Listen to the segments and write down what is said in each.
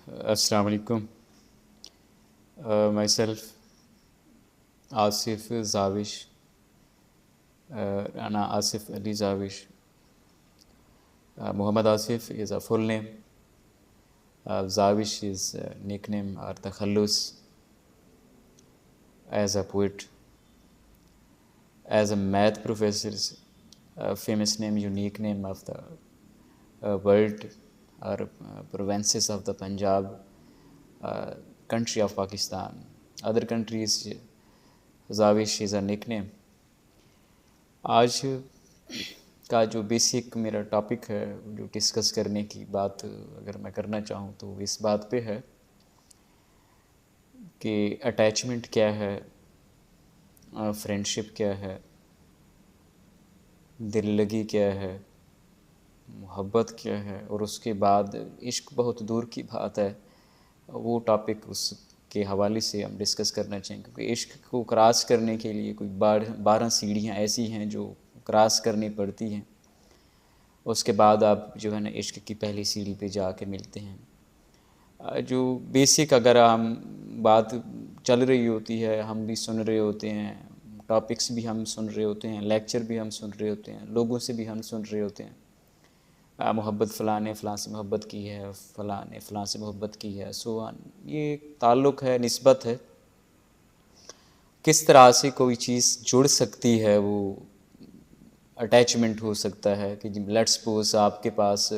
Assalamu alaikum. Myself, Asif Zawish, Ana Asif Ali Zawish. Muhammad Asif is a full name. Zawish is a nickname or takhallus. As a poet, as a math professor, famous name, unique name of the world or provinces of the Punjab, country of Pakistan. Other countries, Zawish is a nickname. آج کا جو basic میرا topic ہے جو discuss کرنے کی بات اگر میں کرنا چاہوں تو اس بات پہ ہے کہ اٹیچمنٹ کیا ہے، فرینڈشپ کیا ہے، دل لگی کیا ہے، محبت کیا ہے، اور اس کے بعد عشق بہت دور کی بات ہے. وہ ٹاپک اس کے حوالے سے ہم ڈسکس کرنا چاہیں، کیونکہ عشق کو کراس کرنے کے لیے کوئی 12 سیڑھیاں ایسی ہیں جو کراس کرنی پڑتی ہیں. اس کے بعد آپ جو ہے نا عشق کی پہلی سیڑھی پہ جا کے ملتے ہیں. جو بیسک اگر ہم بات چل رہی ہوتی ہے، ہم بھی سن رہے ہوتے ہیں، ٹاپکس بھی ہم سن رہے ہوتے ہیں، لیکچر بھی ہم سن رہے ہوتے ہیں، لوگوں سے بھی ہم سن رہے ہوتے ہیں، محبت فلاں نے فلاں سے محبت کی ہے، فلاں نے فلاں سے محبت کی ہے، سو آن. یہ ایک تعلق ہے، نسبت ہے. کس طرح سے کوئی چیز جڑ سکتی ہے، وہ اٹیچمنٹ ہو سکتا ہے کہ لیٹ سپوز آپ کے پاس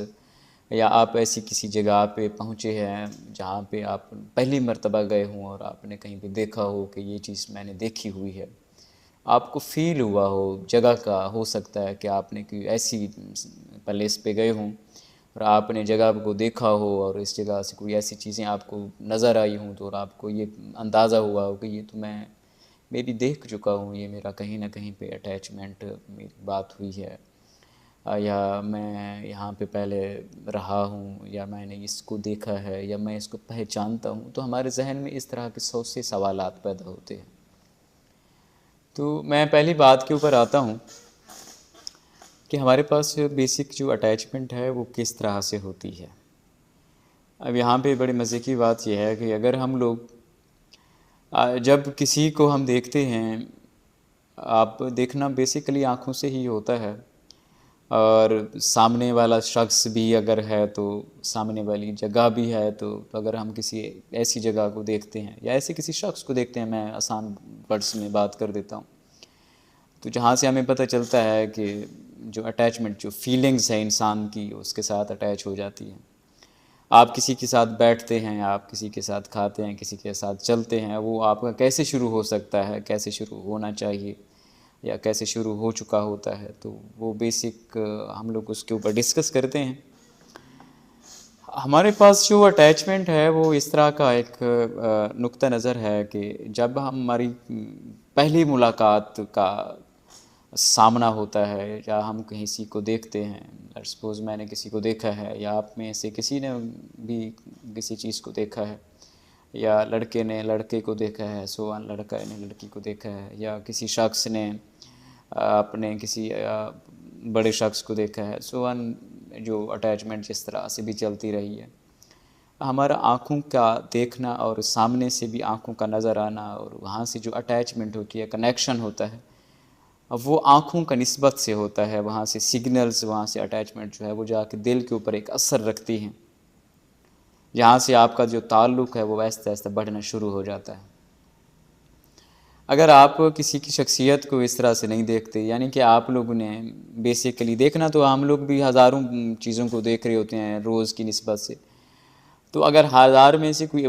یا آپ ایسی کسی جگہ پہ پہنچے ہیں جہاں پہ آپ پہلی مرتبہ گئے ہوں اور آپ نے کہیں پہ دیکھا ہو کہ یہ چیز میں نے دیکھی ہوئی ہے، آپ کو فیل ہوا ہو جگہ کا. ہو سکتا ہے کہ آپ نے کوئی ایسی پلیس پہ گئے ہوں اور آپ نے جگہ کو دیکھا ہو اور اس جگہ سے کوئی ایسی چیزیں آپ کو نظر آئی ہوں تو اور آپ کو یہ اندازہ ہوا ہو کہ یہ تو میں بھی دیکھ چکا ہوں، یہ میرا کہیں نہ کہیں پہ اٹیچمنٹ میری بات ہوئی ہے، یا میں یہاں پہ پہلے رہا ہوں، یا میں نے اس کو دیکھا ہے، یا میں اس کو پہچانتا ہوں. تو ہمارے ذہن میں اس طرح کے 100 سے سوالات پیدا ہوتے ہیں. تو میں پہلی بات کے اوپر آتا ہوں کہ ہمارے پاس بیسک جو اٹیچمنٹ ہے وہ کس طرح سے ہوتی ہے. اب یہاں پہ بڑی مزے کی بات یہ ہے کہ اگر ہم لوگ جب کسی کو ہم دیکھتے ہیں، آپ دیکھنا بیسیکلی آنکھوں سے ہی ہوتا ہے، اور سامنے والا شخص بھی اگر ہے تو سامنے والی جگہ بھی ہے. تو اگر ہم کسی ایسی جگہ کو دیکھتے ہیں یا ایسے کسی شخص کو دیکھتے ہیں، میں آسان ورڈس میں بات کر دیتا ہوں، تو جہاں سے ہمیں پتہ چلتا ہے کہ جو اٹیچمنٹ، جو فیلنگز ہے انسان کی، اس کے ساتھ اٹیچ ہو جاتی ہیں. آپ کسی کے ساتھ بیٹھتے ہیں، آپ کسی کے ساتھ کھاتے ہیں، کسی کے ساتھ چلتے ہیں، وہ آپ کا کیسے شروع ہو سکتا ہے، کیسے شروع ہونا چاہیے، یا کیسے شروع ہو چکا ہوتا ہے. تو وہ بیسک ہم لوگ اس کے اوپر ڈسکس کرتے ہیں. ہمارے پاس جو اٹیچمنٹ ہے وہ اس طرح کا ایک نقطہ نظر ہے کہ جب ہماری پہلی ملاقات کا سامنا ہوتا ہے، یا ہم کسی کو دیکھتے ہیں، سپوز میں نے کسی کو دیکھا ہے، یا آپ میں سے کسی نے بھی کسی چیز کو دیکھا ہے، یا لڑکے نے لڑکے کو دیکھا ہے، سو آن، لڑکا نے لڑکی کو دیکھا ہے، یا کسی شخص نے اپنے کسی بڑے شخص کو دیکھا ہے، سو آن. جو اٹیچمنٹ جس طرح سے بھی چلتی رہی ہے، ہمارا آنکھوں کا دیکھنا اور سامنے سے بھی آنکھوں کا نظر آنا، اور وہاں سے جو اٹیچمنٹ ہوتی ہے، کنیکشن ہوتا ہے، اب وہ آنکھوں کا نسبت سے ہوتا ہے. وہاں سے سگنلز، وہاں سے اٹیچمنٹ جو ہے وہ جا کے دل کے اوپر ایک اثر رکھتی ہیں، جہاں سے آپ کا جو تعلق ہے وہ آہستہ آہستہ بڑھنا شروع ہو جاتا ہے. اگر آپ کسی کی شخصیت کو اس طرح سے نہیں دیکھتے، یعنی کہ آپ لوگوں نے بیسیکلی دیکھنا تو ہم لوگ بھی ہزاروں چیزوں کو دیکھ رہے ہوتے ہیں روز کی نسبت سے. تو اگر 1000 میں سے کوئی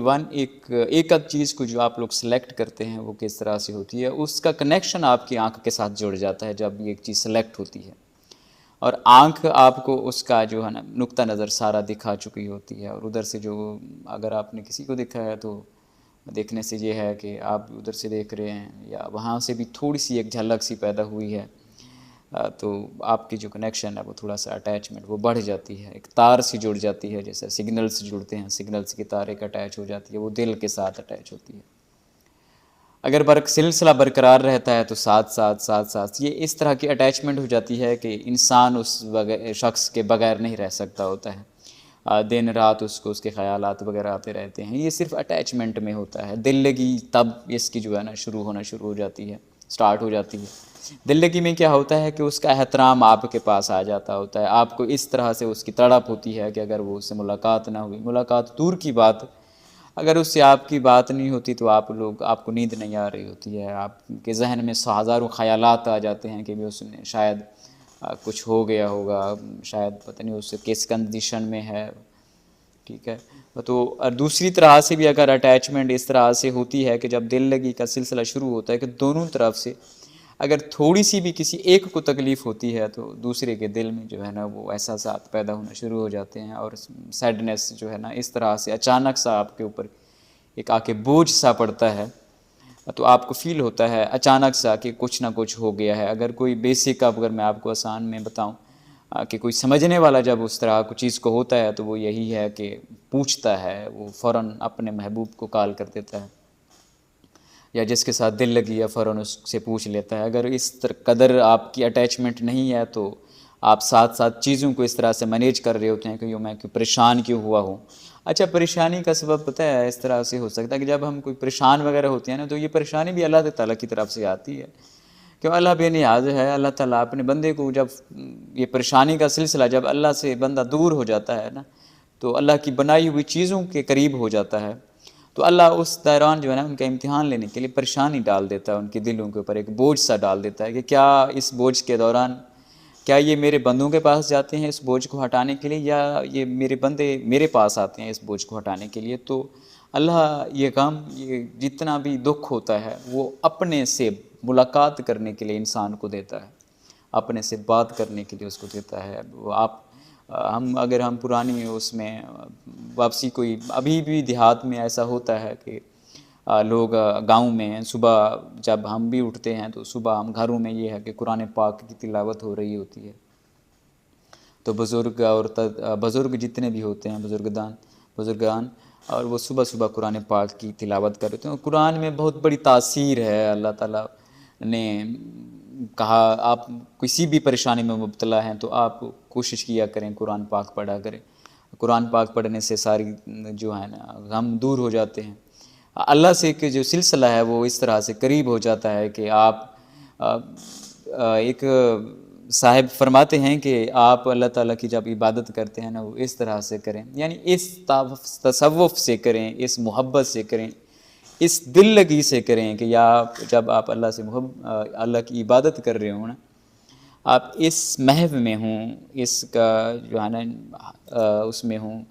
ایک آدھ چیز کو جو آپ لوگ سلیکٹ کرتے ہیں وہ کس طرح سے ہوتی ہے، اس کا کنیکشن آپ کی آنکھ کے ساتھ جڑ جاتا ہے جب یہ ایک چیز سلیکٹ ہوتی ہے. اور آنکھ آپ کو اس کا جو ہے نا نقطہ نظر سارا دکھا چکی ہوتی ہے. اور ادھر سے جو اگر آپ نے کسی کو دیکھا ہے تو دیکھنے سے یہ ہے کہ آپ ادھر سے دیکھ رہے ہیں، یا وہاں سے بھی تھوڑی سی ایک جھلک سی پیدا ہوئی ہے، تو آپ کی جو کنیکشن ہے وہ تھوڑا سا اٹیچمنٹ وہ بڑھ جاتی ہے، ایک تار سی جڑ جاتی ہے، جیسے سگنلز جڑتے ہیں، سگنلز کی تار ایک اٹیچ ہو جاتی ہے، وہ دل کے ساتھ اٹیچ ہوتی ہے. اگر سلسلہ برقرار رہتا ہے تو ساتھ ساتھ یہ اس طرح کی اٹیچمنٹ ہو جاتی ہے کہ انسان اس شخص کے بغیر نہیں رہ سکتا ہوتا ہے. دن رات اس کے خیالات وغیرہ آتے رہتے ہیں. یہ صرف اٹیچمنٹ میں ہوتا ہے. دل لگی تب اس کی جو ہے نا شروع ہو جاتی ہے، سٹارٹ ہو جاتی ہے. دل لگی میں کیا ہوتا ہے کہ اس کا احترام آپ کے پاس آ جاتا ہوتا ہے. آپ کو اس طرح سے اس کی تڑپ ہوتی ہے کہ اگر وہ اس سے ملاقات نہ ہوئی، ملاقات دور کی بات، اگر اس سے آپ کی بات نہیں ہوتی تو آپ کو نیند نہیں آ رہی ہوتی ہے. آپ کے ذہن میں ہزاروں خیالات آ جاتے ہیں کہ اس نے شاید کچھ ہو گیا ہوگا، شاید پتہ نہیں اس سے کس کنڈیشن میں ہے. ٹھیک ہے. تو دوسری طرح سے بھی اگر اٹیچمنٹ اس طرح سے ہوتی ہے کہ جب دل لگی کا سلسلہ شروع ہوتا ہے کہ دونوں طرف سے اگر تھوڑی سی بھی کسی ایک کو تکلیف ہوتی ہے تو دوسرے کے دل میں جو ہے نا وہ احساسات پیدا ہونا شروع ہو جاتے ہیں، اور سیڈنس جو ہے نا اس طرح سے اچانک سا آپ کے اوپر ایک آ کے بوجھ سا پڑتا ہے. تو آپ کو فیل ہوتا ہے اچانک سا کہ کچھ نہ کچھ ہو گیا ہے. اگر کوئی بیسک اگر میں آپ کو آسان میں بتاؤں کہ کوئی سمجھنے والا جب اس طرح کو چیز کو ہوتا ہے تو وہ یہی ہے کہ پوچھتا ہے، وہ فوراً اپنے محبوب کو کال کر دیتا ہے، یا جس کے ساتھ دل لگی ہے فوراً اس سے پوچھ لیتا ہے. اگر اس قدر آپ کی اٹیچمنٹ نہیں ہے تو آپ ساتھ ساتھ چیزوں کو اس طرح سے مینیج کر رہے ہوتے ہیں کہ میں پریشان کیوں ہوا ہوں. اچھا، پریشانی کا سبب پتہ ہے اس طرح سے ہو سکتا ہے کہ جب ہم کوئی پریشان وغیرہ ہوتے ہیں نا تو یہ پریشانی بھی اللہ تعالیٰ کی طرف سے آتی ہے، کہ اللہ بے نیاز ہے. اللہ تعالیٰ اپنے بندے کو جب یہ پریشانی کا سلسلہ جب اللہ سے بندہ دور ہو جاتا ہے نا تو اللہ کی بنائی ہوئی چیزوں کے قریب ہو جاتا ہے، تو اللہ اس دوران جو ہے نا ان کا امتحان لینے کے لیے پریشانی ڈال دیتا ہے ان کے دلوں کے اوپر، ایک بوجھ سا ڈال دیتا ہے کہ کیا اس بوجھ کے دوران کیا یہ میرے بندوں کے پاس جاتے ہیں اس بوجھ کو ہٹانے کے لیے، یا یہ میرے بندے میرے پاس آتے ہیں اس بوجھ کو ہٹانے کے لیے. تو اللہ یہ کام، یہ جتنا بھی دکھ ہوتا ہے وہ اپنے سے ملاقات کرنے کے لیے انسان کو دیتا ہے، اپنے سے بات کرنے کے لیے اس کو دیتا ہے. اگر ہم پرانی اس میں واپسی کوئی ابھی بھی دیہات میں ایسا ہوتا ہے کہ لوگ گاؤں میں صبح جب ہم بھی اٹھتے ہیں تو صبح ہم گھروں میں یہ ہے کہ قرآن پاک کی تلاوت ہو رہی ہوتی ہے. تو بزرگ جتنے بھی ہوتے ہیں بزرگان اور وہ صبح صبح قرآن پاک کی تلاوت کرتے ہیں. قرآن میں بہت بڑی تاثیر ہے. اللہ تعالیٰ نے کہا آپ کسی بھی پریشانی میں مبتلا ہیں تو آپ کوشش کیا کریں قرآن پاک پڑھا کریں. قرآن پاک پڑھنے سے ساری جو ہے نا غم دور ہو جاتے ہیں. اللہ سے کہ جو سلسلہ ہے وہ اس طرح سے قریب ہو جاتا ہے کہ آپ ایک صاحب فرماتے ہیں کہ آپ اللہ تعالیٰ کی جب عبادت کرتے ہیں نا وہ اس طرح سے کریں، یعنی اس تصوف سے کریں، اس محبت سے کریں، اس دل لگی سے کریں کہ جب آپ اللہ کی عبادت کر رہے ہوں نا آپ اس محو میں ہوں، اس کا جو ہے نا اس میں ہوں،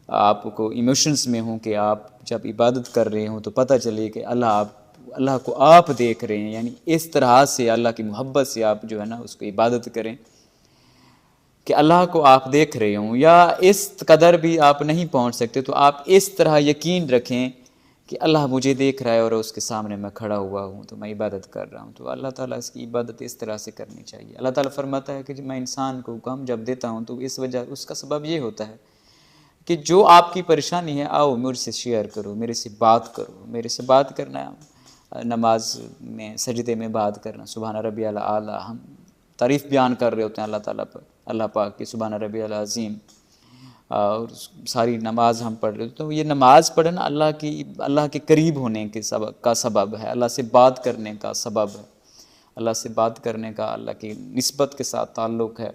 آپ کو ایموشنز میں ہوں کہ آپ جب عبادت کر رہے ہوں تو پتہ چلے کہ اللہ کو آپ دیکھ رہے ہیں. یعنی اس طرح سے اللہ کی محبت سے آپ جو ہے نا اس کو عبادت کریں کہ اللہ کو آپ دیکھ رہے ہوں. یا اس قدر بھی آپ نہیں پہنچ سکتے تو آپ اس طرح یقین رکھیں کہ اللہ مجھے دیکھ رہا ہے اور اس کے سامنے میں کھڑا ہوا ہوں تو میں عبادت کر رہا ہوں. تو اللہ تعالیٰ اس کی عبادت اس طرح سے کرنی چاہیے. اللہ تعالیٰ فرماتا ہے کہ میں انسان کو حکم جب دیتا ہوں تو اس کا سبب یہ ہوتا ہے کہ جو آپ کی پریشانی ہے آؤ مجھ سے شیئر کرو، میرے سے بات کرو. میرے سے بات کرنا، نماز میں سجدے میں بات کرنا، سبحان ربی الاعلیٰ ہم تعریف بیان کر رہے ہوتے ہیں اللہ تعالیٰ پر، اللہ پاک کی سبحان ربی العظیم، اور ساری نماز ہم پڑھ رہے ہوتے ہیں. تو یہ نماز پڑھنا اللہ کے قریب ہونے کا سبب ہے، اللہ سے بات کرنے کا سبب ہے، اللہ سے بات کرنے کا، اللہ کی نسبت کے ساتھ تعلق ہے،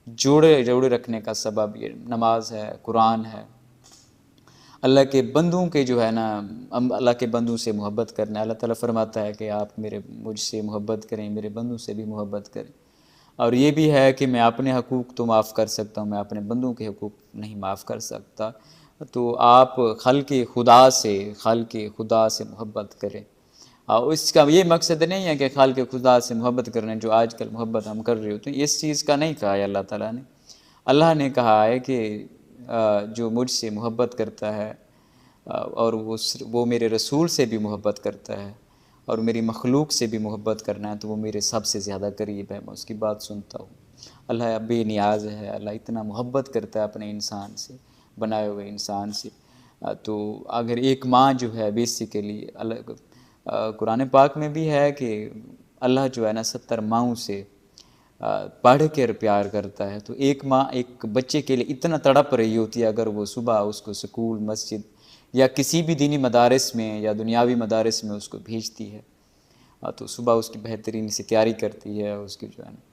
جوڑے رکھنے کا سبب یہ نماز ہے، قرآن ہے. اللہ کے بندوں کے جو ہے نا اللہ کے بندوں سے محبت کرنا. اللہ تعالیٰ فرماتا ہے کہ آپ مجھ سے محبت کریں، میرے بندوں سے بھی محبت کریں. اور یہ بھی ہے کہ میں اپنے حقوق تو معاف کر سکتا ہوں، میں اپنے بندوں کے حقوق نہیں معاف کر سکتا. تو آپ خلق خدا سے محبت کریں. اور اس کا یہ مقصد نہیں ہے کہ خالق خدا سے محبت کرنے جو آج کل محبت ہم کر رہے ہوتے ہیں، اس چیز کا نہیں کہا ہے اللہ تعالیٰ نے. اللہ نے کہا ہے کہ جو مجھ سے محبت کرتا ہے اور وہ میرے رسول سے بھی محبت کرتا ہے اور میری مخلوق سے بھی محبت کرنا ہے تو وہ میرے سب سے زیادہ قریب ہے، میں اس کی بات سنتا ہوں. اللہ بے نیاز ہے، اللہ اتنا محبت کرتا ہے اپنے انسان سے، بنائے ہوئے انسان سے. تو اگر ایک ماں جو ہے بیسیکلی قرآن پاک میں بھی ہے کہ اللہ جو ہے نا 70 ماؤں سے پڑھ کر پیار کرتا ہے. تو ایک ماں ایک بچے کے لیے اتنا تڑپ رہی ہوتی ہے اگر وہ صبح اس کو سکول، مسجد یا کسی بھی دینی مدارس میں یا دنیاوی مدارس میں اس کو بھیجتی ہے. تو صبح اس کی بہترین سی تیاری کرتی ہے، اس کی جو ہے نا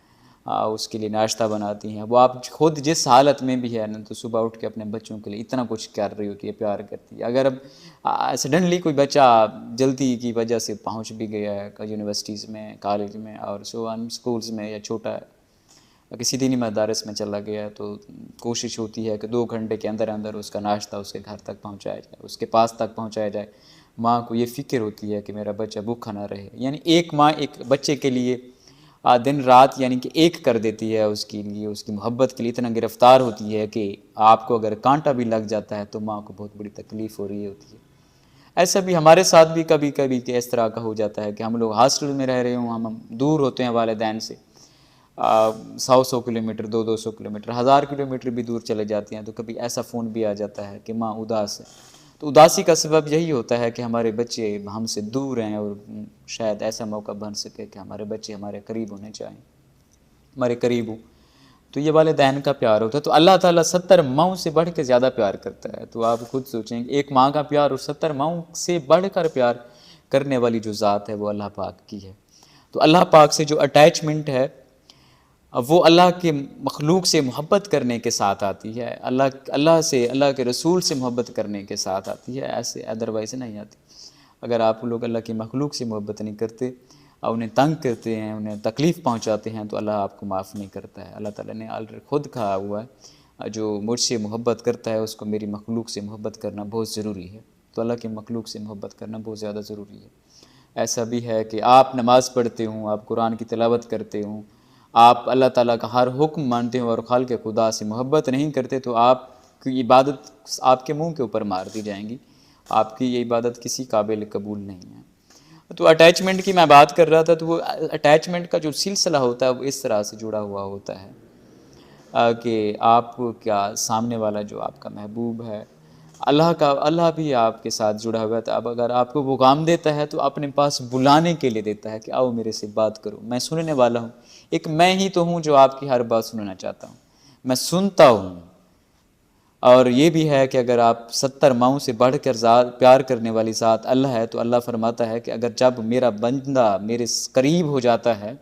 اس کے لیے ناشتہ بناتی ہیں. وہ آپ خود جس حالت میں بھی ہے نا تو صبح اٹھ کے اپنے بچوں کے لیے اتنا کچھ کر رہی ہوتی ہے، پیار کرتی ہے. اگر اب سڈنلی کوئی بچہ جلدی کی وجہ سے پہنچ بھی گیا ہے یونیورسٹیز میں، کالج میں اور اسکولز میں، یا چھوٹا ہے کسی دینی مدارس میں چلا گیا ہے، تو کوشش ہوتی ہے کہ 2 گھنٹے کے اندر اندر اس کا ناشتہ اس کے گھر تک پہنچایا جائے، اس کے پاس تک پہنچایا جائے. ماں کو یہ فکر ہوتی ہے کہ میرا بچہ بھوکا نہ رہے. یعنی ایک ماں ایک بچے کے لیے دن رات یعنی کہ ایک کر دیتی ہے، اس کے لیے اس کی محبت کے لیے اتنا گرفتار ہوتی ہے کہ آپ کو اگر کانٹا بھی لگ جاتا ہے تو ماں کو بہت بڑی تکلیف ہو رہی ہوتی ہے. ایسا بھی ہمارے ساتھ بھی کبھی کبھی کہ اس طرح کا ہو جاتا ہے کہ ہم لوگ ہاسٹل میں رہ رہے ہوں، ہم دور ہوتے ہیں والدین سے 100 کلومیٹر، 200 کلومیٹر، 1000 کلومیٹر بھی دور چلے جاتے ہیں. تو کبھی ایسا فون بھی آ جاتا ہے کہ ماں اداس ہے. تو اداسی کا سبب یہی ہوتا ہے کہ ہمارے بچے ہم سے دور ہیں، اور شاید ایسا موقع بن سکے کہ ہمارے بچے ہمارے قریب ہونے چاہیں، ہمارے قریب ہوں. تو یہ والدین کا پیار ہوتا ہے. تو اللہ تعالیٰ 70 ماؤں سے بڑھ کے زیادہ پیار کرتا ہے. تو آپ خود سوچیں کہ ایک ماں کا پیار اور 70 ماؤں سے بڑھ کر پیار کرنے والی جو ذات ہے وہ اللہ پاک کی ہے. تو اللہ پاک سے جو اٹیچمنٹ ہے وہ اللہ کے مخلوق سے محبت کرنے کے ساتھ آتی ہے، اللہ سے، اللہ کے رسول سے محبت کرنے کے ساتھ آتی ہے، ایسے ادروائز نہیں آتی. اگر آپ لوگ اللہ کی مخلوق سے محبت نہیں کرتے اور انہیں تنگ کرتے ہیں، انہیں تکلیف پہنچاتے ہیں، تو اللہ آپ کو معاف نہیں کرتا ہے. اللہ تعالیٰ نے خود کہا ہوا ہے جو مجھ سے محبت کرتا ہے اس کو میری مخلوق سے محبت کرنا بہت ضروری ہے. تو اللہ کی مخلوق سے محبت کرنا بہت زیادہ ضروری ہے. ایسا بھی ہے کہ آپ نماز پڑھتے ہوں، آپ قرآن کی تلاوت کرتے ہوں، آپ اللہ تعالیٰ کا ہر حکم مانتے ہوں اور خالق خدا سے محبت نہیں کرتے، تو آپ کی عبادت آپ کے منہ کے اوپر مار دی جائیں گی. آپ کی یہ عبادت کسی قابل قبول نہیں ہے. تو اٹیچمنٹ کی میں بات کر رہا تھا. تو وہ اٹیچمنٹ کا جو سلسلہ ہوتا ہے وہ اس طرح سے جڑا ہوا ہوتا ہے کہ آپ کیا سامنے والا جو آپ کا محبوب ہے، اللہ بھی آپ کے ساتھ جڑا ہوا ہے. تو اب اگر آپ کو وہ کام دیتا ہے تو اپنے پاس بلانے کے لیے دیتا ہے کہ آؤ میرے سے بات کرو، میں سننے والا ہوں. ایک میں ہی تو ہوں جو آپ کی ہر بات سننا چاہتا ہوں، میں سنتا ہوں. اور یہ بھی ہے کہ اگر آپ 70 ماؤں سے بڑھ کر پیار کرنے والی ذات اللہ ہے، تو اللہ فرماتا ہے کہ اگر جب میرا بندہ میرے قریب ہو جاتا ہے،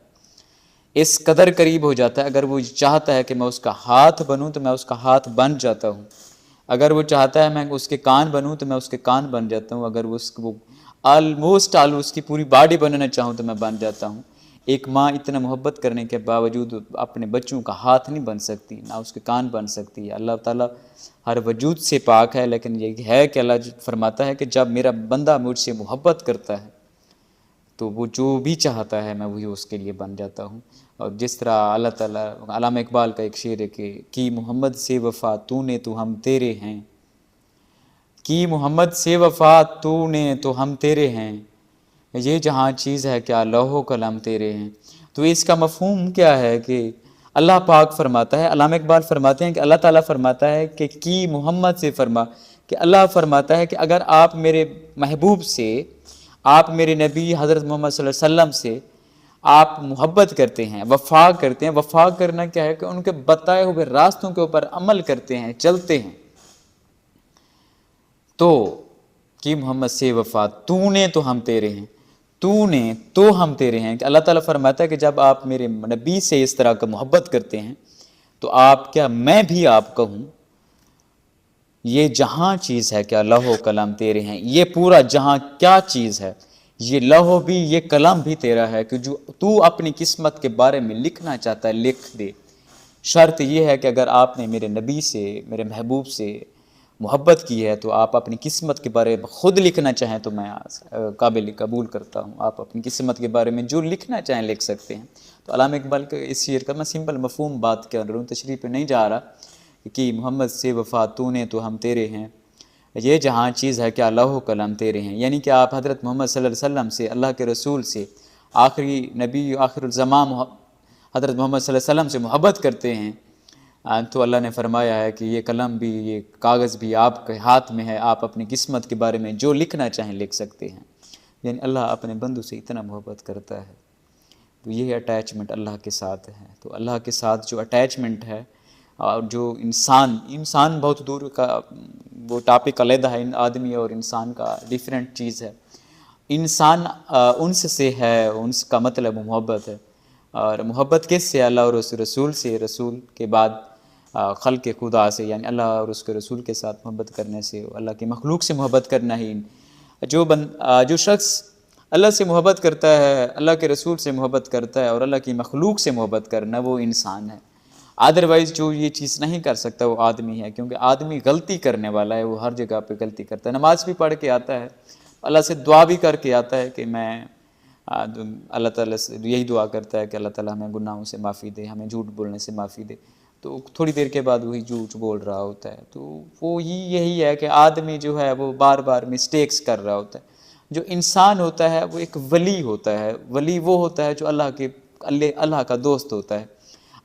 اس قدر قریب ہو جاتا ہے، اگر وہ چاہتا ہے کہ میں اس کا ہاتھ بنوں تو میں اس کا ہاتھ بن جاتا ہوں. اگر وہ چاہتا ہے میں اس کے کان بنوں تو میں اس کے کان بن جاتا ہوں. اگر وہ آلموسٹ اس کی پوری باڈی بننا چاہوں تو میں بن جاتا ہوں. ایک ماں اتنا محبت کرنے کے باوجود اپنے بچوں کا ہاتھ نہیں بن سکتی، نہ اس کے کان بن سکتی. اللہ تعالیٰ ہر وجود سے پاک ہے، لیکن یہ ہے کہ اللہ فرماتا ہے کہ جب میرا بندہ مجھ سے محبت کرتا ہے تو وہ جو بھی چاہتا ہے میں وہی اس کے لیے بن جاتا ہوں. اور جس طرح اللہ تعالیٰ، علامہ اقبال کا ایک شعر ہے کہ کی محمد سے وفا تو نے تو ہم تیرے ہیں، کی محمد سے وفا تو نے تو ہم تیرے ہیں، یہ جہاں چیز ہے کیا لوح و قلم تیرے ہیں. تو اس کا مفہوم کیا ہے کہ اللہ پاک فرماتا ہے، علامہ اقبال فرماتے ہیں کہ اللہ تعالیٰ فرماتا ہے کہ کی محمد سے فرما، کہ اللہ فرماتا ہے کہ اگر آپ میرے محبوب سے، آپ میرے نبی حضرت محمد صلی اللہ علیہ وسلم سے آپ محبت کرتے ہیں، وفا کرتے ہیں. وفا کرنا کیا ہے کہ ان کے بتائے ہوئے راستوں کے اوپر عمل کرتے ہیں، چلتے ہیں. تو کہ محمد سے وفا تو نے تو ہم تیرے ہیں، تو نے تو ہم تیرے ہیں. کہ اللہ تعالیٰ فرماتا ہے کہ جب آپ میرے نبی سے اس طرح کا محبت کرتے ہیں تو آپ کیا میں بھی آپ کا ہوں. یہ جہاں چیز ہے کیا لوح و قلم تیرے ہیں، یہ پورا جہاں کیا چیز ہے، یہ لوح بھی یہ قلم بھی تیرا ہے کہ جو تو اپنی قسمت کے بارے میں لکھنا چاہتا ہے لکھ دے. شرط یہ ہے کہ اگر آپ نے میرے نبی سے، میرے محبوب سے محبت کی ہے تو آپ اپنی قسمت کے بارے میں خود لکھنا چاہیں تو میں قابل قبول کرتا ہوں. آپ اپنی قسمت کے بارے میں جو لکھنا چاہیں لکھ سکتے ہیں. تو علامہ اقبال کا اس شعر کا میں سمپل مفہوم بات کر رہا ہوں، تشریح پہ نہیں جا رہا کہ محمد سے وفا تو نے تو ہم تیرے ہیں، یہ جہاں چیز ہے کیا لوح و قلم تیرے ہیں. یعنی کہ آپ حضرت محمد صلی اللہ علیہ وسلم سے، اللہ کے رسول سے، آخری نبی آخر الزمان حضرت محمد صلی اللہ علیہ وسلم سے محبت کرتے ہیں تو اللہ نے فرمایا ہے کہ یہ قلم بھی، یہ کاغذ بھی آپ کے ہاتھ میں ہے، آپ اپنی قسمت کے بارے میں جو لکھنا چاہیں لکھ سکتے ہیں. یعنی اللہ اپنے بندوں سے اتنا محبت کرتا ہے. تو یہ اٹیچمنٹ اللہ کے ساتھ ہے. تو اللہ کے ساتھ جو اٹیچمنٹ ہے، اور جو انسان بہت دور کا وہ ٹاپک علیحدہ ہے، آدمی اور انسان کا ڈیفرنٹ چیز ہے. انسان انس سے ہے، انس کا مطلب محبت ہے. اور محبت کس سے؟ اللہ اور اس رسول سے، رسول کے بعد خلق خدا سے، یعنی اللہ اور اس کے رسول کے ساتھ محبت کرنے سے، اللہ کی مخلوق سے محبت کرنا ہی. جو شخص اللہ سے محبت کرتا ہے، اللہ کے رسول سے محبت کرتا ہے اور اللہ کی مخلوق سے محبت کرنا، وہ انسان ہے. ادروائز جو یہ چیز نہیں کر سکتا وہ آدمی ہے، کیونکہ آدمی غلطی کرنے والا ہے، وہ ہر جگہ پہ غلطی کرتا ہے. نماز بھی پڑھ کے آتا ہے، اللہ سے دعا بھی کر کے آتا ہے کہ میں اللہ تعالیٰ سے یہی دعا کرتا ہے کہ اللہ تعالیٰ ہمیں گناہوں سے معافی دے، ہمیں جھوٹ بولنے سے معافی دے. تو تھوڑی دیر کے بعد وہی جھوٹ بول رہا ہوتا ہے. تو وہ یہی ہے کہ آدمی جو ہے وہ بار بار مسٹیکس کر رہا ہوتا ہے. جو انسان ہوتا ہے وہ ایک ولی ہوتا ہے. ولی وہ ہوتا ہے جو اللہ کا دوست ہوتا ہے،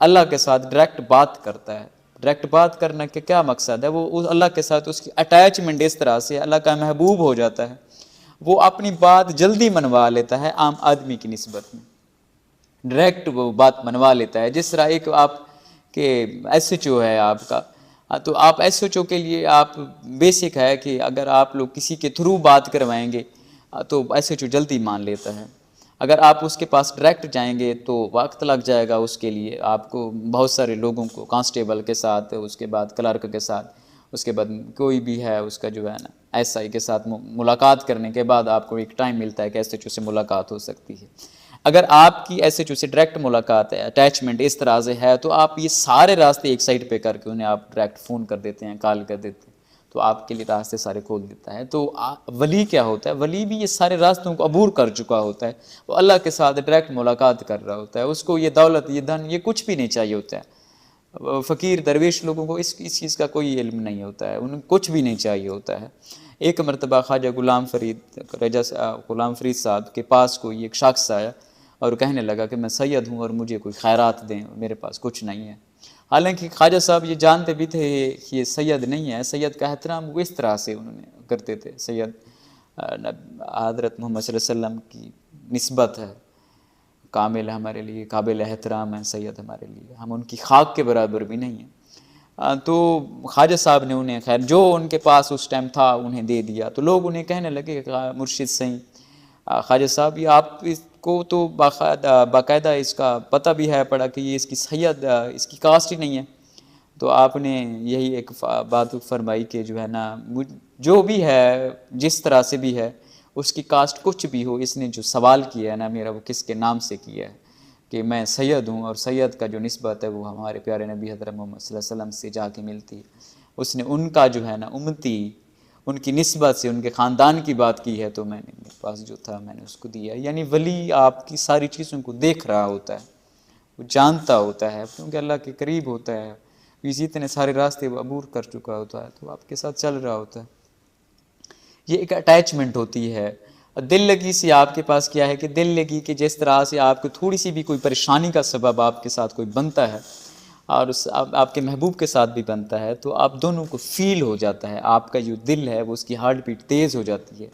اللہ کے ساتھ ڈائریکٹ بات کرتا ہے. ڈائریکٹ بات کرنے کے کیا مقصد ہے؟ وہ اللہ کے ساتھ اس کی اٹیچمنٹ اس طرح سے اللہ کا محبوب ہو جاتا ہے، وہ اپنی بات جلدی منوا لیتا ہے عام آدمی کی نسبت میں. ڈائریکٹ وہ بات منوا لیتا ہے. جس طرح ایک آپ کے ایس ایچ او ہے آپ کا، تو آپ ایس ایچ او کے لیے آپ بیسک ہے کہ اگر آپ لوگ کسی کے تھرو بات کروائیں گے تو ایس ایچ او جلدی مان لیتا ہے. اگر آپ اس کے پاس ڈائریکٹ جائیں گے تو وقت لگ جائے گا اس کے لیے. آپ کو بہت سارے لوگوں کو، کانسٹیبل کے ساتھ، اس کے بعد کلرک کے ساتھ، اس کے بعد کوئی بھی ہے اس کا جو ہے نا ایس آئی کے ساتھ ملاقات کرنے کے بعد آپ کو ایک ٹائم ملتا ہے کہ ایس ایچ او سے ملاقات ہو سکتی ہے. اگر آپ کی ایس ایچ او سے ڈائریکٹ ملاقات ہے، اٹیچمنٹ اس طرح سے ہے، تو آپ یہ سارے راستے ایک سائڈ پہ کر کے انہیں آپ ڈائریکٹ فون کر دیتے ہیں، کال کر دیتے ہیں، تو آپ کے لیے راستے سارے کھول دیتا ہے. تو ولی کیا ہوتا ہے؟ ولی بھی یہ سارے راستوں کو عبور کر چکا ہوتا ہے. وہ اللہ کے ساتھ ڈائریکٹ ملاقات کر رہا ہوتا ہے. اس کو یہ دولت، یہ دھن، یہ کچھ بھی نہیں چاہیے ہوتا ہے. فقیر درویش لوگوں کو اس چیز کا کوئی علم نہیں ہوتا ہے، انہیں کچھ بھی نہیں چاہیے ہوتا ہے. ایک مرتبہ خواجہ غلام فرید صاحب کے پاس کوئی ایک شخص آیا اور کہنے لگا کہ میں سید ہوں اور مجھے کوئی خیرات دیں، میرے پاس کچھ نہیں ہے. حالانکہ خواجہ صاحب یہ جانتے بھی تھے کہ یہ سید نہیں ہے. سید کا احترام وہ اس طرح سے انہوں نے کرتے تھے. سید حضرت محمد صلی اللہ علیہ وسلم کی نسبت ہے، کامل ہمارے لیے قابل احترام ہے سید ہمارے لیے، ہم ان کی خاک کے برابر بھی نہیں ہیں. تو خواجہ صاحب نے انہیں خیر جو ان کے پاس اس ٹائم تھا انہیں دے دیا. تو لوگ انہیں کہنے لگے کہ مرشد صحیح خواجہ صاحب، یہ آپ اس کو تو باقاعدہ اس کا پتہ بھی ہے پڑا کہ یہ اس کی سید، اس کی کاسٹ ہی نہیں ہے. تو آپ نے یہی ایک بات فرمائی کہ جو ہے نا جو بھی ہے، جس طرح سے بھی ہے، اس کی کاسٹ کچھ بھی ہو، اس نے جو سوال کیا ہے نا میرا، وہ کس کے نام سے کیا ہے کہ میں سید ہوں، اور سید کا جو نسبت ہے وہ ہمارے پیارے نبی حضرت محمد صلی اللہ علیہ وسلم سے جا کے ملتی ہے. اس نے ان کا جو ہے نا امتی، ان کی نسبت سے، ان کے خاندان کی بات کی ہے، تو میں نے میرے پاس جو تھا میں نے اس کو دیا. یعنی ولی آپ کی ساری چیزوں کو دیکھ رہا ہوتا ہے، وہ جانتا ہوتا ہے، کیونکہ اللہ کے قریب ہوتا ہے، اسی اتنے سارے راستے وہ عبور کر چکا ہوتا ہے، تو آپ کے ساتھ چل رہا ہوتا ہے. یہ ایک اٹیچمنٹ ہوتی ہے. دل لگی سے آپ کے پاس کیا ہے کہ دل لگی کہ جس طرح سے آپ کو تھوڑی سی بھی کوئی پریشانی کا سبب آپ کے ساتھ کوئی بنتا ہے اور آپ کے محبوب کے ساتھ بھی بنتا ہے، تو آپ دونوں کو فیل ہو جاتا ہے. آپ کا جو دل ہے وہ اس کی ہارٹ بیٹ تیز ہو جاتی ہے.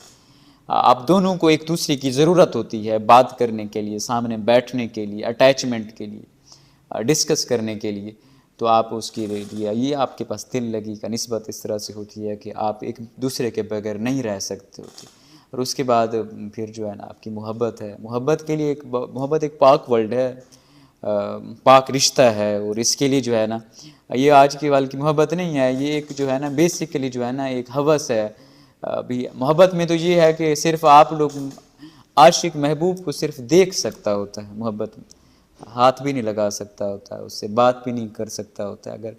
آپ دونوں کو ایک دوسرے کی ضرورت ہوتی ہے بات کرنے کے لیے، سامنے بیٹھنے کے لیے، اٹیچمنٹ کے لیے، ڈسکس کرنے کے لیے. تو آپ اس کے لیے یہ آپ کے پاس دل لگی کا نسبت اس طرح سے ہوتی ہے کہ آپ ایک دوسرے کے بغیر نہیں رہ سکتے ہوتے. اور اس کے بعد پھر جو ہے نا آپ کی محبت ہے. محبت کے لیے محبت ایک پاک ورلڈ ہے، پاک رشتہ ہے. اور اس کے لیے جو ہے نا یہ آج کے وال کی محبت نہیں ہے، یہ ایک جو ہے نا بیسیکلی جو ہے نا ایک ہوس ہے. بھی محبت میں تو یہ ہے کہ صرف آپ لوگ عاشق محبوب کو صرف دیکھ سکتا ہوتا ہے، محبت میں ہاتھ بھی نہیں لگا سکتا ہوتا ہے، اس سے بات بھی نہیں کر سکتا ہوتا ہے. اگر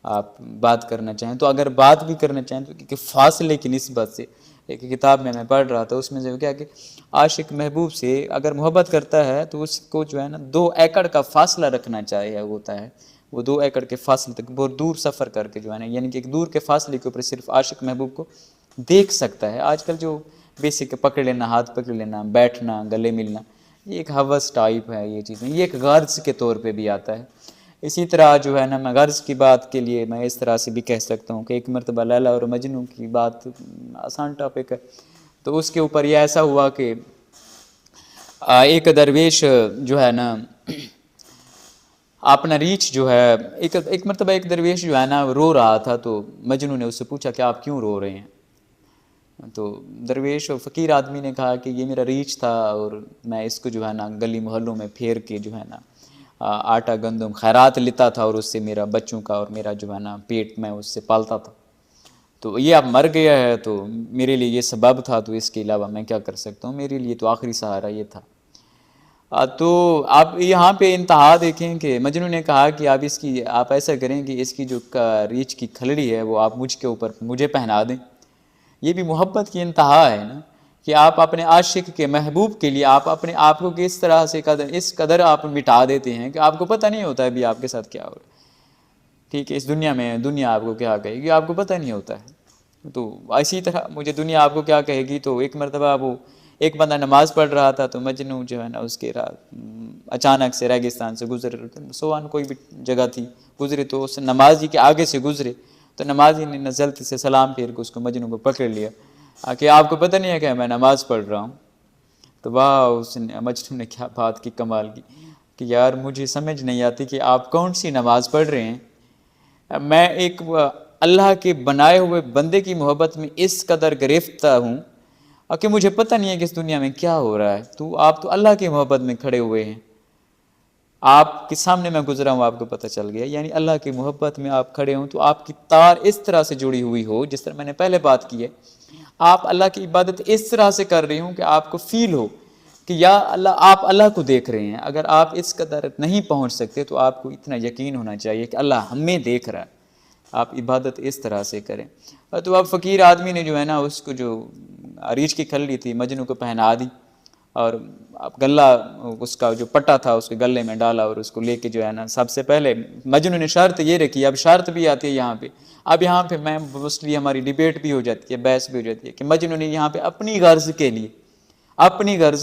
آپ بات کرنا چاہیں تو، اگر بات بھی کرنا چاہیں تو کیونکہ فاصلے کی نسبت سے، ایک کتاب میں پڑھ رہا تھا، اس میں جو کیا کہ عاشق محبوب سے اگر محبت کرتا ہے تو اس کو جو ہے نا 2 ایکڑ کا فاصلہ رکھنا چاہیے ہوتا ہے. وہ 2 ایکڑ کے فاصلے تک بہت دور سفر کر کے جو ہے نا، یعنی کہ ایک دور کے فاصلے کے اوپر صرف عاشق محبوب کو دیکھ سکتا ہے. آج کل جو بیسک پکڑ لینا، ہاتھ پکڑ لینا، بیٹھنا، گلے ملنا، یہ ایک ہوس ٹائپ ہے. یہ چیزیں یہ ایک غرض کے طور پہ بھی آتا ہے. اسی طرح جو ہے نا میں غرض کی بات کے لیے میں اس طرح سے بھی کہہ سکتا ہوں کہ ایک مرتبہ لیلا اور مجنوں کی بات آسان ٹاپک ہے، تو اس کے اوپر یہ ایسا ہوا کہ ایک درویش جو ہے نا اپنا ریچھ جو ہے، ایک مرتبہ ایک درویش جو ہے نا رو رہا تھا، تو مجنوں نے اس سے پوچھا کہ آپ کیوں رو رہے ہیں؟ تو درویش اور فقیر آدمی نے کہا کہ یہ میرا ریچھ تھا، اور میں اس کو جو ہے نا گلی محلوں میں پھیر کے جو ہے نا آٹا گندم خیرات لیتا تھا، اور اس سے میرا بچوں کا اور میرا جو ہے نا پیٹ میں اس سے پالتا تھا. تو یہ اب مر گیا ہے، تو میرے لیے یہ سبب تھا، تو اس کے علاوہ میں کیا کر سکتا ہوں، میرے لیے تو آخری سہارا یہ تھا. تو آپ یہاں پہ انتہا دیکھیں کہ مجنوں نے کہا کہ آپ ایسا کریں کہ اس کی جو ریچھ کی کھلڑی ہے وہ آپ مجھ کے اوپر مجھے پہنا دیں. یہ بھی محبت کی انتہا ہے نا، کہ آپ اپنے عاشق کے محبوب کے لیے آپ اپنے آپ کو کس طرح سے اس قدر آپ مٹا دیتے ہیں کہ آپ کو پتہ نہیں ہوتا ہے بھی آپ کے ساتھ کیا ہو رہا ہے. ٹھیک ہے، اس دنیا میں دنیا آپ کو کیا کہے گی آپ کو پتہ نہیں ہوتا ہے. تو اسی طرح مجھے دنیا آپ کو کیا کہے گی. تو ایک مرتبہ وہ ایک بندہ نماز پڑھ رہا تھا، تو مجنوں جو ہے نا اس کے اچانک سے ریگستان سے گزر سوان کوئی بھی جگہ تھی گزرے، تو اس نمازی کے آگے سے گزرے، تو نمازی نے نزلت سے سلام پھیر کے اس کو مجنوں کو پکڑ لیا کہ آپ کو پتہ نہیں ہے کہ میں نماز پڑھ رہا ہوں. تو اس نے مجنوں نے کیا بات کی کمال کی کہ یار مجھے سمجھ نہیں آتی کہ آپ کون سی نماز پڑھ رہے ہیں. میں ایک اللہ کے بنائے ہوئے بندے کی محبت میں اس قدر گرفتہ ہوں کہ مجھے پتہ نہیں ہے کہ اس دنیا میں کیا ہو رہا ہے. تو آپ تو اللہ کی محبت میں کھڑے ہوئے ہیں، آپ کے سامنے میں گزرا ہوں آپ کو پتہ چل گیا، یعنی اللہ کی محبت میں آپ کھڑے ہوں تو آپ کی تار اس طرح سے جڑی ہوئی ہو، جس طرح میں نے پہلے بات کی ہے، آپ اللہ کی عبادت اس طرح سے کر رہی ہوں کہ آپ کو فیل ہو کہ یا اللہ آپ اللہ کو دیکھ رہے ہیں. اگر آپ اس قدر نہیں پہنچ سکتے تو آپ کو اتنا یقین ہونا چاہیے کہ اللہ ہمیں دیکھ رہا ہے. آپ عبادت اس طرح سے کریں. تو اب فقیر آدمی نے جو ہے نا اس کو جو ریچھ کی کھلڑی تھی مجنوں کو پہنا دی، اور اب غلہ اس کا جو پٹا تھا اس کے گلے میں ڈالا، اور اس کو لے کے جو ہے نا سب سے پہلے مجنوں نے شرط یہ رکھی. اب شرط بھی آتی ہے یہاں پہ، اب یہاں پہ میں موسٹلی ہماری ڈیبیٹ بھی ہو جاتی ہے، بحث بھی ہو جاتی ہے کہ مجنوں نے یہاں پہ اپنی غرض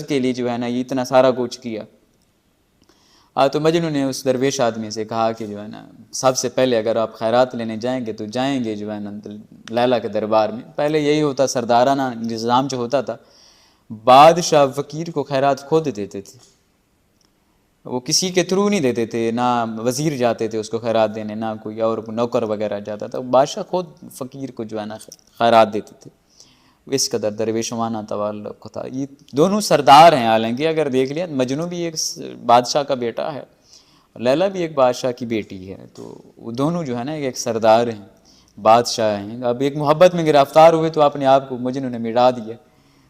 کے لیے جو ہے نا یہ اتنا سارا کچھ کیا. تو مجنوں نے اس درویش آدمی سے کہا کہ جو ہے نا سب سے پہلے اگر آپ خیرات لینے جائیں گے تو جائیں گے جو ہے نا لیلا کے دربار میں. پہلے یہی ہوتا، سردارانہ نظام جو ہوتا تھا، بادشاہ فقیر کو خیرات خود دیتے تھے، وہ کسی کے تھرو نہیں دیتے تھے، نہ وزیر جاتے تھے اس کو خیرات دینے، نہ کوئی اور نوکر وغیرہ جاتا تھا. بادشاہ خود فقیر کو جو ہے نا خیرات دیتے تھے. اس قدر درویشوانہ تعلق تھا. یہ دونوں سردار ہیں، حالانکہ اگر دیکھ لیا مجنوں بھی ایک بادشاہ کا بیٹا ہے، لیلا بھی ایک بادشاہ کی بیٹی ہے. تو وہ دونوں جو ہے نا ایک سردار ہیں، بادشاہ ہیں. اب ایک محبت میں گرفتار ہوئے تو اپنے آپ کو مجنوں نے مٹا دیا.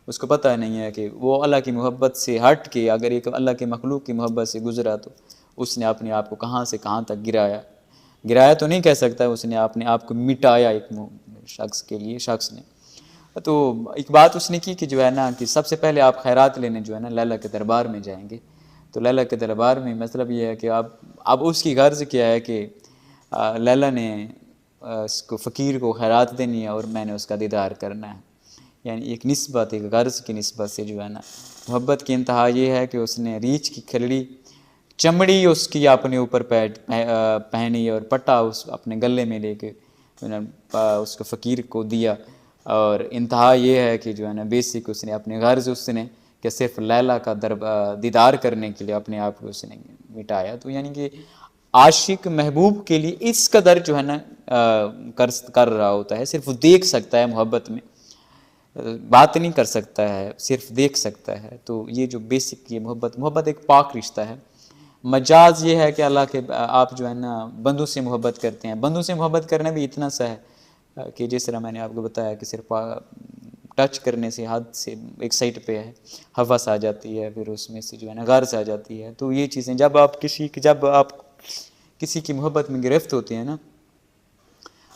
اس کو پتہ نہیں ہے کہ وہ اللہ کی محبت سے ہٹ کے اگر ایک اللہ کے مخلوق کی محبت سے گزرا تو اس نے اپنے آپ کو کہاں سے کہاں تک گرایا تو نہیں کہہ سکتا، اس نے اپنے آپ کو مٹایا ایک شخص نے. تو ایک بات اس نے کی کہ جو ہے نا کہ سب سے پہلے آپ خیرات لینے جو ہے نا لیلا کے دربار میں جائیں گے. تو لیلا کے دربار میں مطلب یہ ہے کہ اب اس کی غرض کیا ہے کہ لیلا نے اس کو فقیر کو خیرات دینی ہے اور میں نے اس کا دیدار کرنا ہے. یعنی ایک نسبت، ایک غرض کی نسبت سے جو ہے نا محبت کی انتہا یہ ہے کہ اس نے ریچھ کی کھلڑی چمڑی اس کی اپنے اوپر پہنی اور پٹا اس اپنے گلے میں لے کے اس کو فقیر کو دیا. اور انتہا یہ ہے کہ جو ہے نا بیسک اس نے اپنے غرض اس نے کہ صرف لیلا کا دیدار کرنے کے لیے اپنے آپ کو اس نے مٹایا. تو یعنی کہ عاشق محبوب کے لیے اس قدر جو ہے نا کر رہا ہوتا ہے، صرف وہ دیکھ سکتا ہے، محبت میں بات نہیں کر سکتا ہے، صرف دیکھ سکتا ہے. تو یہ جو بیسک یہ محبت ایک پاک رشتہ ہے. مجاز یہ ہے کہ اللہ کے آپ جو ہے نا بندوں سے محبت کرتے ہیں. بندوں سے محبت کرنا بھی اتنا سا ہے کہ جس طرح میں نے آپ کو بتایا کہ صرف ٹچ کرنے سے ہاتھ سے ایک سائٹ پہ ہے ہوس آ جاتی ہے، پھر اس میں سے جو ہے نا غرض آ جاتی ہے. تو یہ چیزیں جب آپ کسی کی محبت میں گرفت ہوتے ہیں نا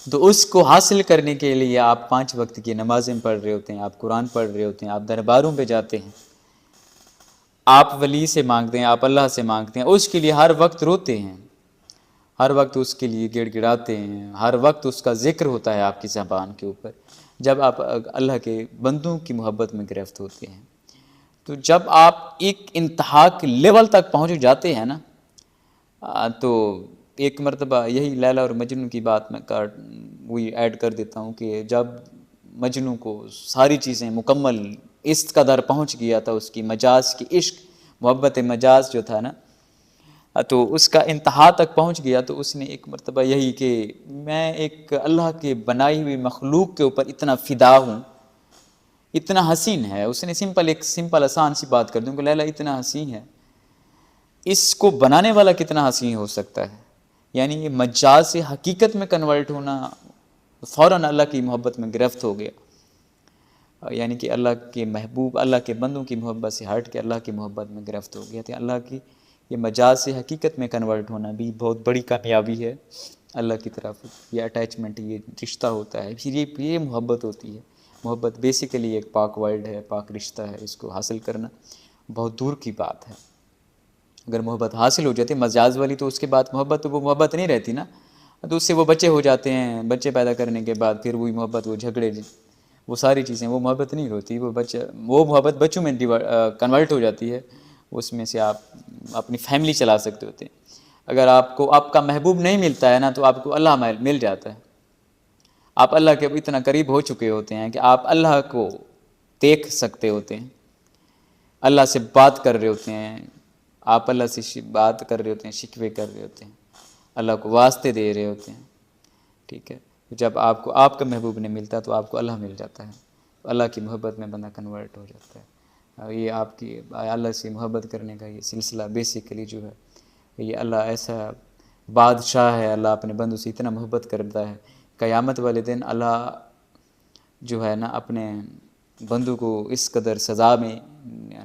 تو اس کو حاصل کرنے کے لیے آپ 5 وقت کی نمازیں پڑھ رہے ہوتے ہیں، آپ قرآن پڑھ رہے ہوتے ہیں، آپ درباروں پہ جاتے ہیں، آپ ولی سے مانگتے ہیں، آپ اللہ سے مانگتے ہیں، اس کے لیے ہر وقت روتے ہیں، ہر وقت اس کے لیے گڑ گڑاتے ہیں، ہر وقت اس کا ذکر ہوتا ہے آپ کی زبان کے اوپر. جب آپ اللہ کے بندوں کی محبت میں گرفت ہوتے ہیں تو جب آپ ایک انتہا کے لیول تک پہنچ جاتے ہیں نا تو ایک مرتبہ یہی لیلا اور مجنوں کی بات میں وہی ایڈ کر دیتا ہوں کہ جب مجنوں کو ساری چیزیں مکمل اس قدر پہنچ گیا تھا، اس کی مجاز کی عشق محبت مجاز جو تھا نا، تو اس کا انتہا تک پہنچ گیا. تو اس نے ایک مرتبہ یہی کہ میں ایک اللہ کے بنائی ہوئی مخلوق کے اوپر اتنا فدا ہوں، اتنا حسین ہے. اس نے ایک سمپل آسان سی بات کر دوں کہ لیلا اتنا حسین ہے، اس کو بنانے والا کتنا حسین ہو سکتا ہے. یعنی یہ مجاز سے حقیقت میں کنورٹ ہونا، فوراً اللہ کی محبت میں گرفت ہو گیا. یعنی کہ اللہ کے محبوب، اللہ کے بندوں کی محبت سے ہٹ کے اللہ کی محبت میں گرفت ہو گیا. تو اللہ کی یہ مجاز سے حقیقت میں کنورٹ ہونا بھی بہت بڑی کامیابی ہے اللہ کی طرف. یہ اٹیچمنٹ، یہ رشتہ ہوتا ہے، پھر یہ محبت ہوتی ہے. محبت بیسیکلی ایک پاک ورڈ ہے، پاک رشتہ ہے. اس کو حاصل کرنا بہت دور کی بات ہے. اگر محبت حاصل ہو جاتی ہے مجاز والی، تو اس کے بعد محبت تو وہ محبت نہیں رہتی نا. تو اس سے وہ بچے ہو جاتے ہیں، بچے پیدا کرنے کے بعد پھر وہی محبت، وہ جھگڑے، وہ ساری چیزیں، وہ محبت نہیں ہوتی. وہ محبت بچوں میں کنورٹ ہو جاتی ہے. اس میں سے آپ اپنی فیملی چلا سکتے ہوتے ہیں. اگر آپ کو آپ کا محبوب نہیں ملتا ہے نا، تو آپ کو اللہ مل جاتا ہے. آپ اللہ کے اتنا قریب ہو چکے ہوتے ہیں کہ آپ اللہ کو دیکھ سکتے ہوتے ہیں، اللہ سے بات کر رہے ہوتے ہیں، آپ اللہ سے بات کر رہے ہوتے ہیں، شکوے کر رہے ہوتے ہیں، اللہ کو واسطے دے رہے ہوتے ہیں. ٹھیک ہے. جب آپ کو آپ کا محبوب نہیں ملتا تو آپ کو اللہ مل جاتا ہے. اللہ کی محبت میں بندہ کنورٹ ہو جاتا ہے. یہ آپ کی اللہ سے محبت کرنے کا یہ سلسلہ بیسیکلی جو ہے، یہ اللہ ایسا بادشاہ ہے. اللہ اپنے بندوں سے اتنا محبت کرتا ہے. قیامت والے دن اللہ جو ہے نا اپنے بندوں کو اس قدر سزا میں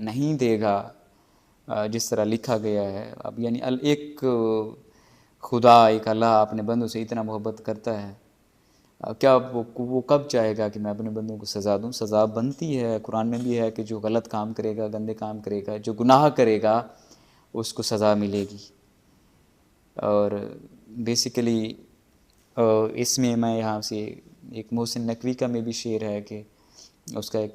نہیں دے گا جس طرح لکھا گیا ہے. اب یعنی ایک خدا، ایک اللہ اپنے بندوں سے اتنا محبت کرتا ہے، کیا وہ کب چاہے گا کہ میں اپنے بندوں کو سزا دوں؟ سزا بنتی ہے. قرآن میں بھی ہے کہ جو غلط کام کرے گا، گندے کام کرے گا، جو گناہ کرے گا، اس کو سزا ملے گی. اور بیسیکلی اس میں یہاں سے ایک محسن نقوی کا میں بھی شعر ہے کہ اس کا ایک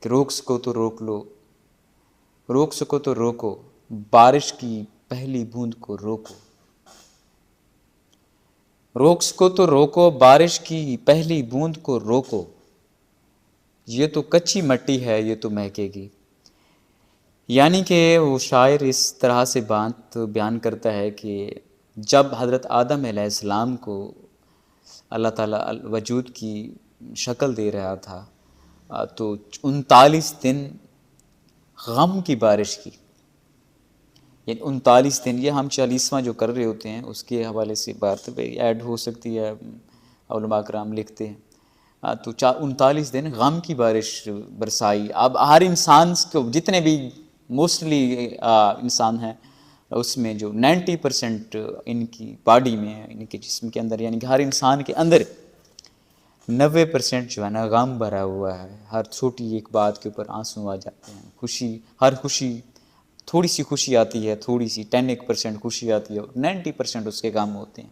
کہ روک سکو تو روک لو، روک سکو تو روکو، بارش کی پہلی بوند کو روکو. روک سکو تو روکو، بارش کی پہلی بوند کو روکو، یہ تو کچی مٹی ہے، یہ تو مہکے گی. یعنی کہ وہ شاعر اس طرح سے بات بیان کرتا ہے کہ جب حضرت آدم علیہ السلام کو اللہ تعالیٰ وجود کی شکل دے رہا تھا، تو 39 دن غم کی بارش کی. یعنی 39 دن، یہ ہم 40واں جو کر رہے ہوتے ہیں اس کے حوالے سے بات ایڈ ہو سکتی ہے، علماء کرام لکھتے ہیں. تو 39 دن غم کی بارش برسائی. اب ہر انسان کو، جتنے بھی موسٹلی انسان ہیں، اس میں جو 90% ان کی باڈی میں، ان کے جسم کے اندر، یعنی کہ ہر انسان کے اندر 90% جو ہے نا غم بھرا ہوا ہے. ہر چھوٹی ایک بات کے اوپر آنسو آ جاتے ہیں. خوشی، ہر خوشی، تھوڑی سی خوشی آتی ہے، تھوڑی سی 10% خوشی آتی ہے، اور 90% اس کے غم ہوتے ہیں.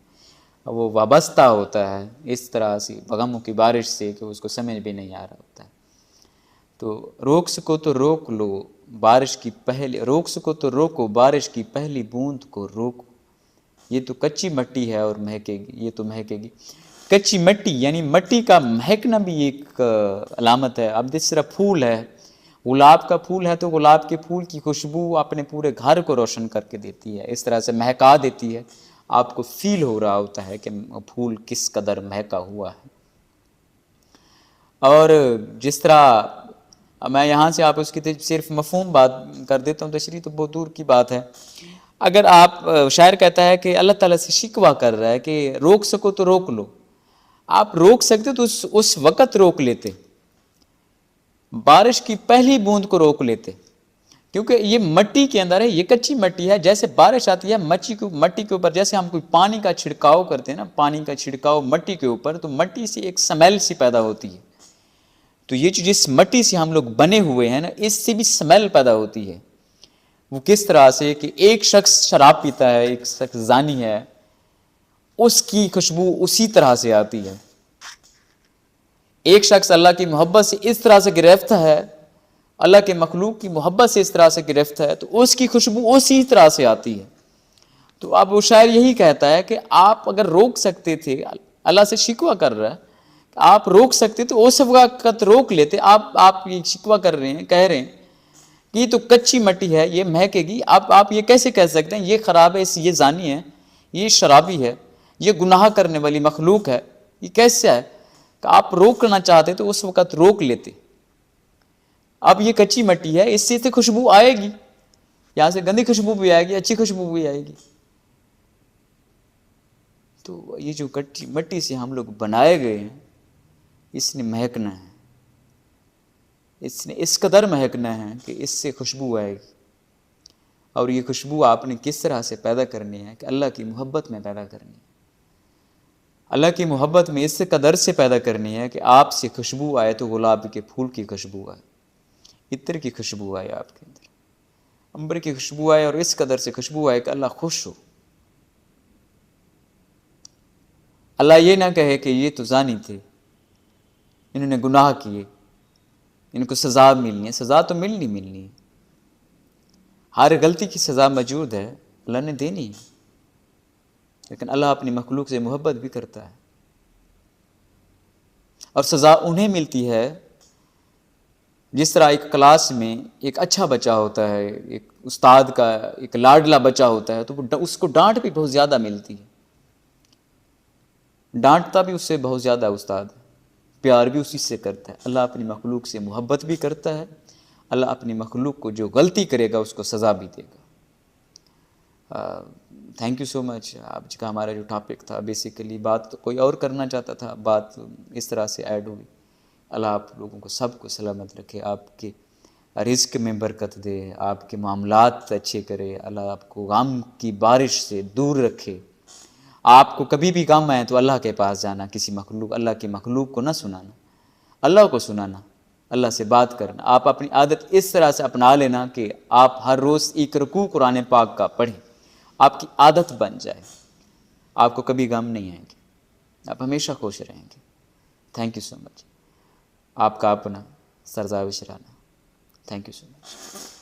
وہ وابستہ ہوتا ہے اس طرح سے غموں کی بارش سے کہ اس کو سمجھ بھی نہیں آ رہا ہوتا ہے. تو روک سکو تو روک لو، بارش کی روک سکو تو روکو، بارش کی پہلی بوند کو روکو، یہ تو کچی مٹی ہے اور مہکے گی، یہ تو مہکے گی. کچی مٹی یعنی مٹی کا مہکنا بھی ایک علامت ہے. اب جس طرح پھول ہے، گلاب کا پھول ہے، تو گلاب کے پھول کی خوشبو اپنے پورے گھر کو روشن کر کے دیتی ہے، اس طرح سے مہکا دیتی ہے. آپ کو فیل ہو رہا ہوتا ہے کہ پھول کس قدر مہکا ہوا ہے. اور جس طرح میں یہاں سے آپ اس کی صرف مفہوم بات کر دیتا ہوں، تشریح تو بہت دور کی بات ہے. اگر آپ، شاعر کہتا ہے کہ اللہ تعالیٰ سے شکوہ کر رہا ہے کہ روک سکو تو روک لو. آپ روک سکتے تو اس وقت روک لیتے، بارش کی پہلی بوند کو روک لیتے، کیونکہ یہ مٹی کے اندر ہے، یہ کچی مٹی ہے. جیسے بارش آتی ہے مٹی کے اوپر، جیسے ہم کوئی پانی کا چھڑکاؤ کرتے ہیں نا، پانی کا چھڑکاؤ مٹی کے اوپر، تو مٹی سے ایک سمیل سی پیدا ہوتی ہے. تو یہ جس مٹی سے ہم لوگ بنے ہوئے ہیں نا، اس سے بھی سمیل پیدا ہوتی ہے. وہ کس طرح سے کہ ایک شخص شراب پیتا ہے، ایک شخص زانی ہے، اس کی خوشبو اسی طرح سے آتی ہے. ایک شخص اللہ کی محبت سے اس طرح سے گرفتار ہے، اللہ کے مخلوق کی محبت سے اس طرح سے گرفتار ہے، تو اس کی خوشبو اسی طرح سے آتی ہے. تو اب وہ شاعر یہی کہتا ہے کہ آپ اگر روک سکتے تھے، اللہ سے شکوہ کر رہا ہے، آپ روک سکتے تو اس وقت روک لیتے. آپ یہ شکوہ کر رہے ہیں، کہہ رہے ہیں کہ یہ تو کچی مٹی ہے، یہ مہکے گی. آپ یہ کیسے کہہ سکتے ہیں یہ خراب ہے، یہ زانی ہے، یہ شرابی ہے، یہ گناہ کرنے والی مخلوق ہے؟ یہ کیسے ہے کہ آپ روکنا چاہتے تو اس وقت روک لیتے. اب یہ کچی مٹی ہے، اس سے خوشبو آئے گی، یہاں سے گندی خوشبو بھی آئے گی، اچھی خوشبو بھی آئے گی. تو یہ جو کچی مٹی سے ہم لوگ بنائے گئے ہیں، اس نے مہکنا ہے، اس نے اس قدر مہکنا ہے کہ اس سے خوشبو آئے گی. اور یہ خوشبو آپ نے کس طرح سے پیدا کرنی ہے کہ اللہ کی محبت میں پیدا کرنی ہے. اللہ کی محبت میں اس قدر سے پیدا کرنی ہے کہ آپ سے خوشبو آئے تو گلاب کے پھول کی خوشبو آئے، عطر کی خوشبو آئے آپ کے اندر، عنبر کی خوشبو آئے، اور اس قدر سے خوشبو آئے کہ اللہ خوش ہو. اللہ یہ نہ کہے کہ یہ تو زانی تھے، انہوں نے گناہ کیے، ان کو سزا ملنی ہے. سزا تو ملنی ہے، ہر غلطی کی سزا موجود ہے، اللہ نے دینی ہے. لیکن اللہ اپنی مخلوق سے محبت بھی کرتا ہے، اور سزا انہیں ملتی ہے جس طرح ایک کلاس میں ایک اچھا بچہ ہوتا ہے، ایک استاد کا ایک لاڈلا بچہ ہوتا ہے، تو اس کو ڈانٹ بھی بہت زیادہ ملتی ہے، ڈانٹتا بھی اس سے بہت زیادہ استاد، پیار بھی اسی سے کرتا ہے. اللہ اپنی مخلوق سے محبت بھی کرتا ہے، اللہ اپنی مخلوق کو جو غلطی کرے گا اس کو سزا بھی دے گا. تھینک یو سو مچ. آج کا ہمارا جو ٹاپک تھا، بیسیکلی بات تو کوئی اور کرنا چاہتا تھا، بات اس طرح سے ایڈ ہوئی. اللہ آپ لوگوں کو سب کو سلامت رکھے، آپ کے رزق میں برکت دے، آپ کے معاملات اچھے کرے. اللہ آپ کو غم کی بارش سے دور رکھے. آپ کو کبھی بھی غم آئے تو اللہ کے پاس جانا، کسی مخلوق، اللہ کی مخلوق کو نہ سنانا، اللہ کو سنانا، اللہ سے بات کرنا. آپ اپنی عادت اس طرح سے اپنا لینا کہ آپ ہر روز ایک رکوع قرآن پاک کا پڑھیں، آپ کی عادت بن جائے. آپ کو کبھی غم نہیں آئیں گے، آپ ہمیشہ خوش رہیں گے. Thank you so much. آپ کا اپنا سرزاوش Rana. Thank you so much.